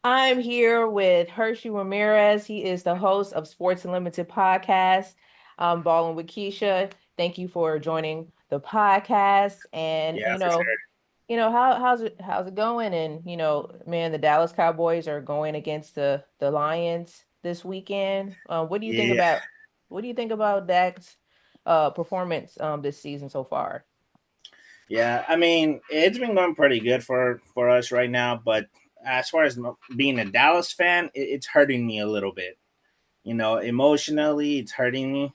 I'm here with Hershey Ramirez. He is the host of Sports Unlimited podcast, Balling with Keisha. Thank you for joining the podcast. And Yeah, for sure. how's it going? And man, the Dallas Cowboys are going against the Lions this weekend. Yeah, What do you think about Dak's performance this season so far? yeah. I mean, it's been going pretty good for us right now, but as far as being a Dallas fan, it's hurting me a little bit. Emotionally, it's hurting me.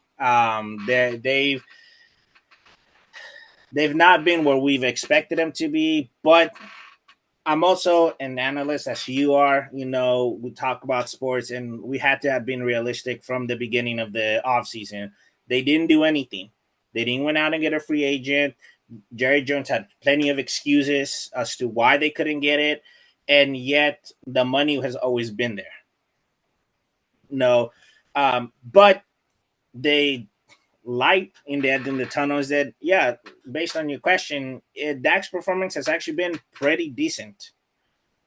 They've not been where we've expected them to be, but I'm also an analyst, as you are. We talk about sports, and we had to have been realistic from the beginning of the offseason. They didn't do anything. They didn't went out and get a free agent. Jerry Jones had plenty of excuses as to why they couldn't get it, and yet the money has always been there. No, but they light in the end in the tunnel is that, yeah, based on your question, Dak's performance has actually been pretty decent.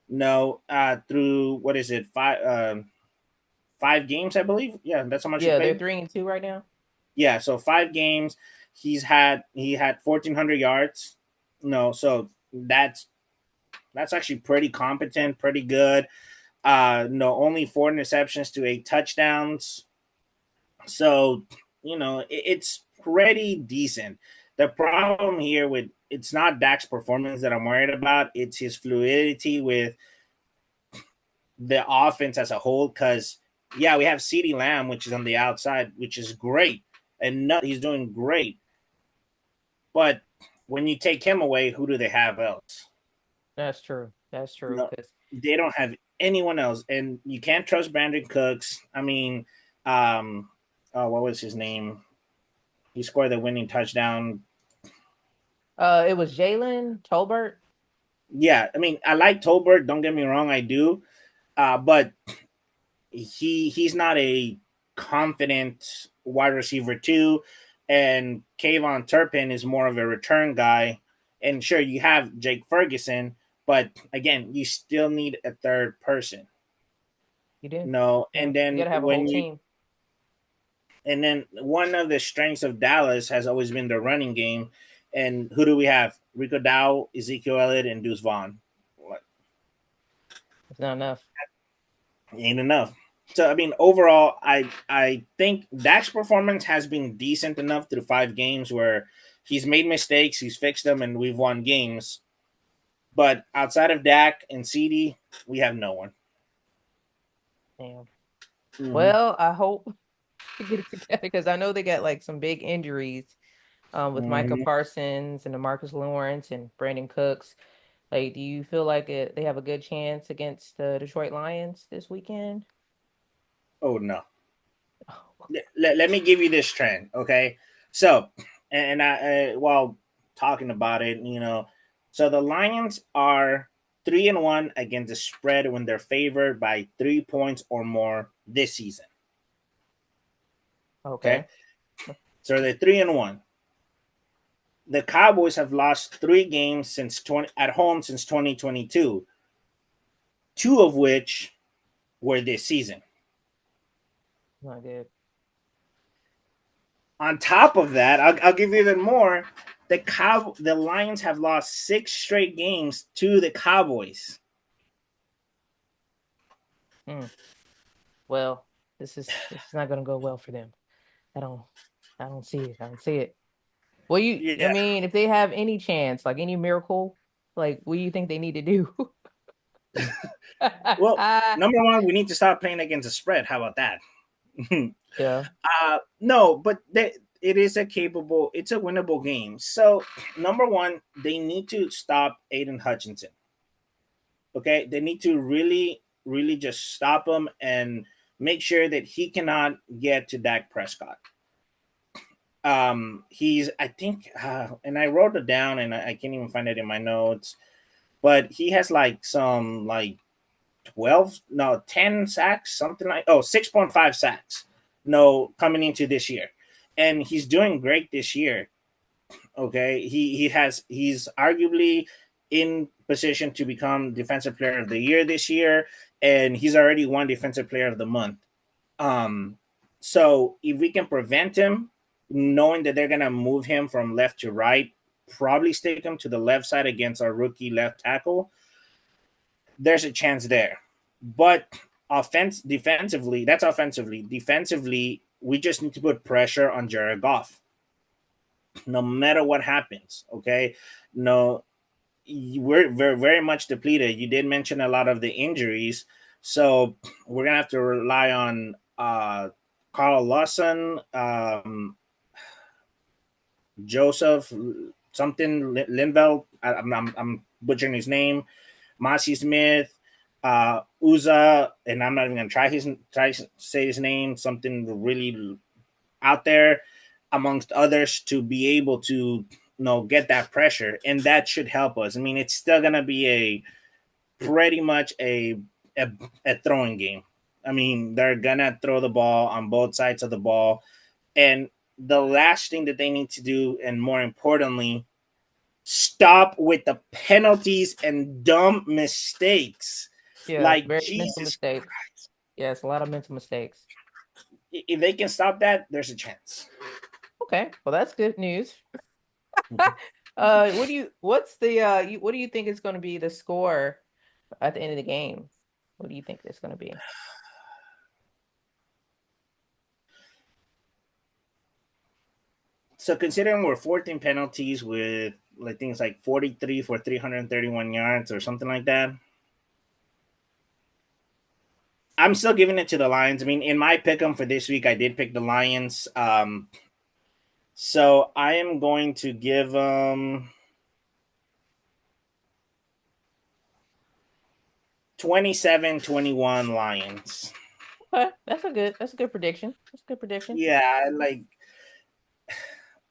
No, through what is it, 5 games, I believe. Yeah, that's how much he Yeah, they're played. 3-2 right now. Yeah, so 5 games. He had 1,400 yards. No, so that's actually pretty competent, pretty good. No, only 4 interceptions to 8 touchdowns. So it's pretty decent. The problem here with it's not Dak's performance that I'm worried about. It's his fluidity with the offense as a whole. Because yeah, we have CeeDee Lamb, which is on the outside, which is great, and he's doing great. But when you take him away, who do they have else? That's true. That's true. No, Because they don't have anyone else, and you can't trust Brandon Cooks. I mean, what was his name? He scored the winning touchdown. it was Jalen Tolbert. Yeah, I mean, I like Tolbert. Don't get me wrong, I do. But he's not a confident wide receiver too, and Kayvon Turpin is more of a return guy. And sure, you have Jake Ferguson, but again, you still need a third person. You do. No, Yeah, and you then gotta have a whole team. one of the strengths of Dallas has always been the running game. And who do we have? Rico Dow, Ezekiel Elliott, and Deuce Vaughn. What? It's not enough. Ain't enough. So I mean, overall, I think Dak's performance has been decent enough through 5 games where he's made mistakes, he's fixed them, and we've won games. But outside of Dak and CD, we have no one. Damn. Mm-hmm. Well, I hope to get it together because I know they got like some big injuries with Micah Mm-hmm. Parsons and Demarcus Lawrence and Brandon Cooks. Like, do you feel like they have a good chance against the Detroit Lions this weekend? Oh no. Let me give you this trend, okay? So, and I while talking about it, so the Lions are 3-1 against the spread when they're favored by 3 points or more this season. Okay, Okay. so they're 3-1. The Cowboys have lost 3 games since 20 at home since 2022, two of which were this season. Not good. On top of that, I'll give you even more. The Lions have lost 6 straight games to the Cowboys. Hmm. Well, this is not gonna go well for them. I don't I don't see it. I don't see it. I Yeah. mean, if they have any chance, like any miracle, like what do you think they need to do? Well, number one, we need to stop playing against the spread. How about that? Yeah. No, but it's a winnable game. So, number one, they need to stop Aiden Hutchinson. Okay, they need to really, really just stop him and make sure that he cannot get to Dak Prescott. He's I think, and I wrote it down, and I can't even find it in my notes, but he has like some like 12, no, 10 sacks, something like, 6.5 sacks, no, coming into this year. And he's doing great this year. Okay. He's arguably in position to become Defensive Player of the Year this year, and he's already won Defensive Player of the Month. Um, so if we can prevent him, knowing that they're gonna move him from left to right, probably stick him to the left side against our rookie left tackle, there's a chance there. But defensively, that's offensively. Defensively, we just need to put pressure on Jared Goff, no matter what happens. Okay, no, we're very, very much depleted. You did mention a lot of the injuries, so we're gonna have to rely on Carl Lawson, Joseph something Linville. I'm butchering his name. Massey Smith, Uza, and I'm not even gonna try to say his name. Something really out there, amongst others, to be able to get that pressure, and that should help us. I mean, it's still gonna be a pretty much a, a throwing game. I mean, they're gonna throw the ball on both sides of the ball, and the last thing that they need to do, and more importantly, stop with the penalties and dumb mistakes. Yeah, Like, very mental Jesus mistakes. Christ. Yes, a lot of mental mistakes. If they can stop that, there's a chance. Okay, well that's good news. What do you think is going to be the score at the end of the game? What do you think it's going to be? So considering we're 14 penalties with like things like 43 for 331 yards or something like that, I'm still giving it to the Lions. I mean, in my pick 'em for this week, I did pick the Lions. So I am going to give them 27-21 Lions. Okay, that's a good prediction. That's a good prediction. Yeah, like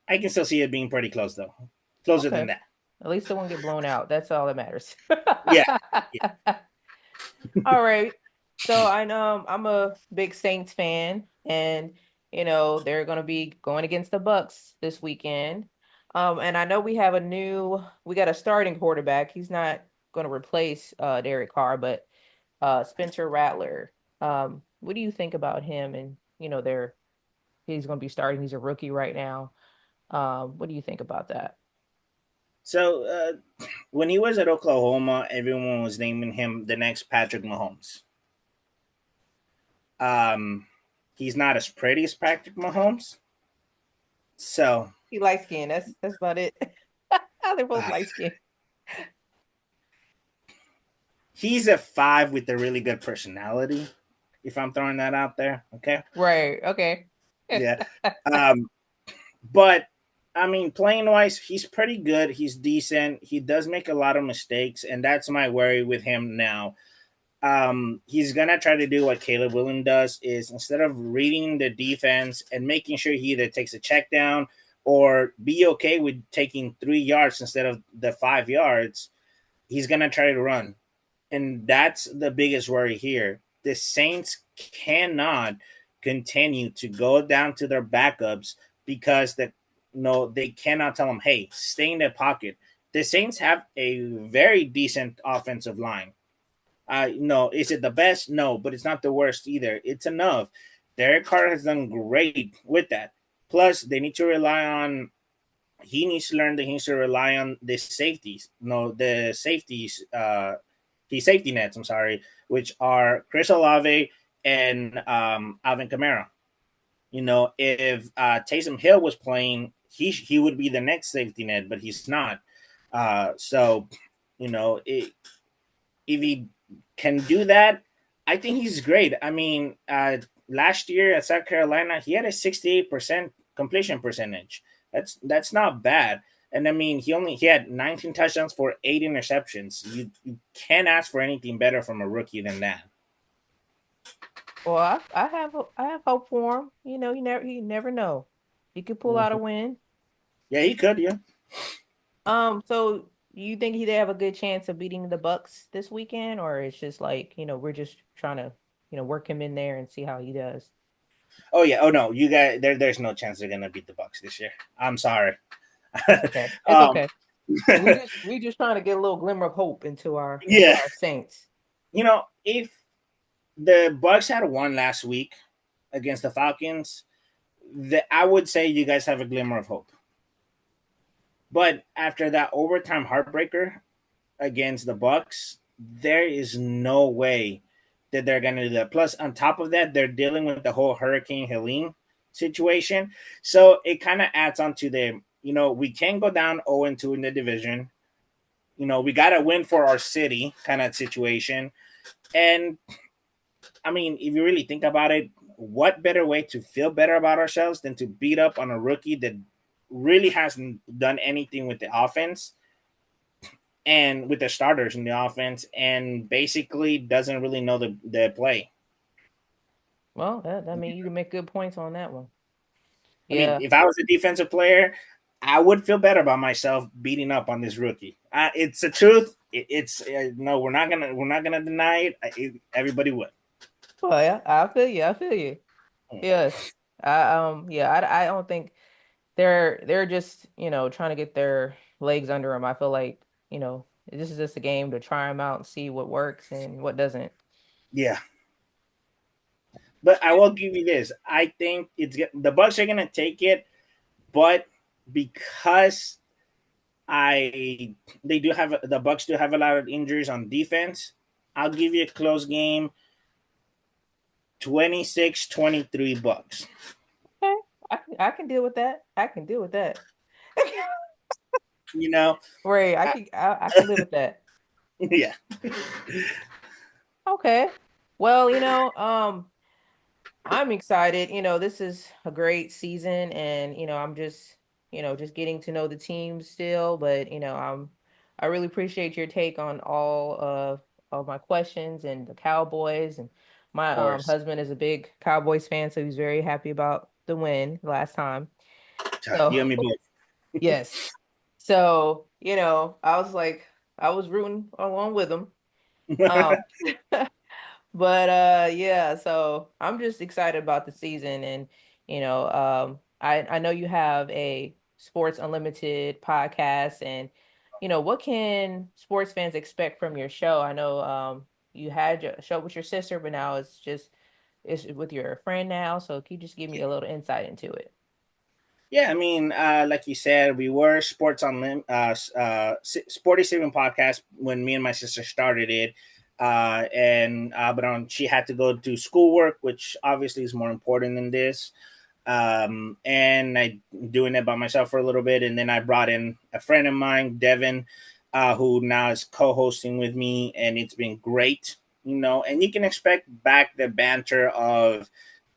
I can still see it being pretty close though. Closer than Okay. that. At least it won't get blown out. That's all that matters. Yeah. Yeah. All right. So I know I'm a big Saints fan, and they're going to be going against the Bucs this weekend. And I know we got a starting quarterback. He's not going to replace Derek Carr, but Spencer Rattler. What do you think about him? And he's going to be starting. He's a rookie right now. What do you think about that? So when he was at Oklahoma, everyone was naming him the next Patrick Mahomes. Um, he's not as pretty as Patrick Mahomes. So He light skin. That's about it. They're both uh, light skin. he's a 5 with a really good personality. If I'm throwing that out there, okay, Right. Okay. yeah. Um, but I mean, playing wise, he's pretty good. He's decent. He does make a lot of mistakes, and that's my worry with him now. He's gonna try to do what Caleb Williams does: is instead of reading the defense and making sure he either takes a check down or be okay with taking 3 yards instead of the 5 yards, he's gonna try to run, and that's the biggest worry here. The Saints cannot continue to go down to their backups because they cannot tell them, hey, stay in the pocket. The Saints have a very decent offensive line. No, is it the best? No, but it's not the worst either. It's enough. Derek Carr has done great with that. Plus, they need to rely on. He needs to learn that he needs to rely on the safeties. No, the safeties. The safety nets. I'm sorry, which are Chris Olave and Alvin Kamara. If Taysom Hill was playing, he would be the next safety net, but he's not. So, if he can do that, I think he's great. I mean, last year at South Carolina, he had a 68% completion percentage. That's not bad. And I mean, he had 19 touchdowns for 8 interceptions. You can't ask for anything better from a rookie than that. Well, I have hope for him. You never know. He could pull out a Mhm. win. Yeah, he could. Yeah. So you think he'd have a good chance of beating the Bucks this weekend, or it's just like, we're just trying to, work him in there and see how he does. Oh yeah. Oh no, you guys. There's no chance they're gonna beat the Bucks this year. I'm sorry. Okay. It's um, okay. We just trying to get a little glimmer of hope into Yeah, our Saints. if the Bucks had won last week against the Falcons, I would say you guys have a glimmer of hope. But after that overtime heartbreaker against the Bucks, there is no way that they're going to do that. Plus, on top of that, they're dealing with the whole Hurricane Helene situation, so it kind of adds on to the we can go down 0-2 in the division. We got to win for our city kind of situation. And I mean, if you really think about it, what better way to feel better about ourselves than to beat up on a rookie that really hasn't done anything with the offense and with the starters in the offense and basically doesn't really know the play. Well, I mean, you can make good points on that one. I mean, Yeah. if I was a defensive player, I would feel better about myself beating up on this rookie. It's the truth. It's no, we're not gonna deny it. Everybody would. Well, yeah, I feel you. I feel you. Yes. Yeah, I don't think they're just, trying to get their legs under them. I feel like, this is just a game to try them out and see what works and what doesn't. Yeah, but I will give you this. I think the Bucks are gonna take it, but because I they do have the Bucks do have a lot of injuries on defense, I'll give you a close game, 26-23 Bucks. Okay. I can deal with that. I can deal with that. You know, Right, I, I can live with that. yeah, Okay. Well, I'm excited. This is a great season and I'm just getting to know the team still, but I really appreciate your take on all of my questions and the Cowboys and of my course. husband is a big Cowboys fan, so he's very happy about the win last time. So, You and me both. yes. So, I was rooting along with him. Um But yeah, so I'm just excited about the season and I know you have a Sports Unlimited podcast and what can sports fans expect from your show? I know you had your show with your sister, but now it's with your friend now, so can you just give me a little insight into it? Yeah, I mean, like you said, we were Sports on Sporty Saving podcast when me and my sister started it, and but she had to go do schoolwork, which obviously is more important than this. And I doing it by myself for a little bit, and then I brought in a friend of mine, Devin, who now is co-hosting with me, and it's been great. And you can expect back the banter of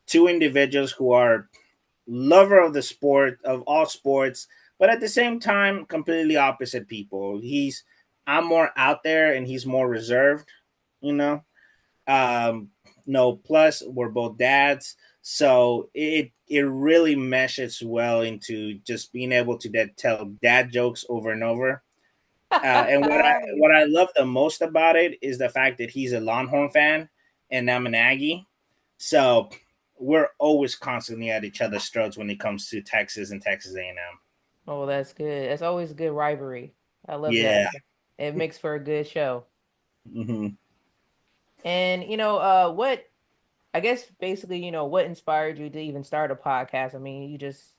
two individuals who are lover of the sport of all sports, but at the same time, completely opposite people. I'm more out there, and he's more reserved. You know, um, no. Plus, we're both dads, so it really meshes well into just being able to tell dad jokes over and over. And what I love the most about it is the fact that he's a Longhorn fan and I'm an Aggie. So we're always constantly at each other's throats when it comes to Texas and Texas A&M. Oh, that's good. That's always a good rivalry. I love that. Yeah. It makes for a good show. hmm And what I guess basically, what inspired you to even start a podcast? I mean, you just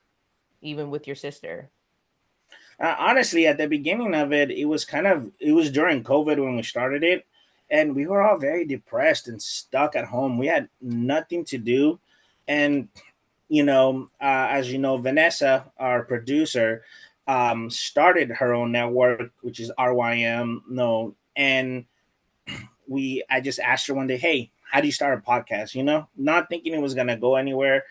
even with your sister. Honestly, at the beginning of it, it was during COVID when we started it, and we were all very depressed and stuck at home. We had nothing to do, and as you know, Vanessa, our producer, started her own network, which is RYM. No, and I just asked her one day, "Hey, how do you start a podcast?" Not thinking it was gonna go anywhere.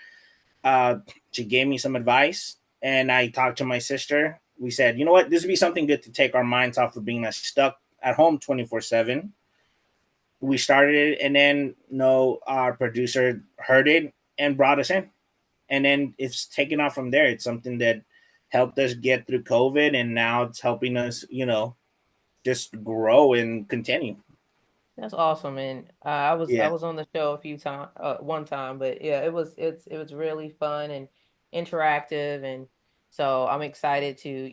She gave me some advice, and I talked to my sister. We said, you know what, this would be something good to take our minds off of being stuck at home 24/7. We started it, and then no, our producer heard it and brought us in, and then it's taken off from there. It's something that helped us get through COVID, and now it's helping us, just grow and continue. That's awesome. And I Yeah. was on the show a few times, one time, but yeah, it was really fun and interactive, and so I'm excited to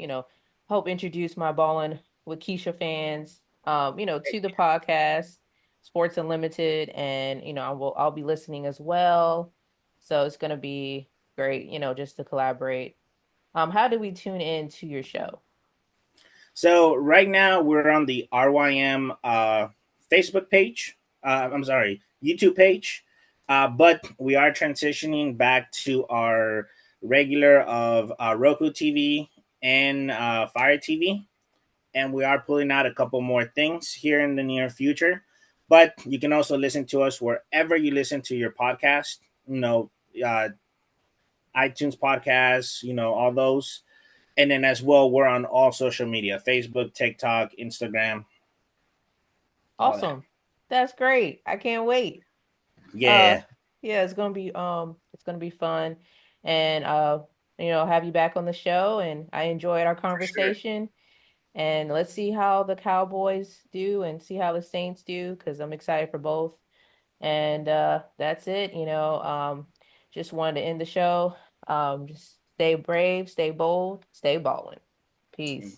help introduce my Ballin with Keisha fans, to the podcast, Sports Unlimited, and I'll be listening as well. So it's gonna be great, just to collaborate. How do we tune in to your show? So right now we're on the RYM Facebook page. I'm sorry, YouTube page. But we are transitioning back to our regular of Roku TV and Fire TV, and we are pulling out a couple more things here in the near future. But you can also listen to us wherever you listen to your podcast. Uh, iTunes podcasts. All those. And then as well, we're on all social media: Facebook, TikTok, Instagram, all that. Awesome. That's great. I can't wait. Uh Yeah, yeah, it's gonna be fun. And have you back on the show, and I enjoyed our for sure. conversation. And let's see how the Cowboys do and see how the Saints do, because I'm excited for both. And that's it. Just wanted to end the show. Just stay brave, stay bold, stay balling. Peace.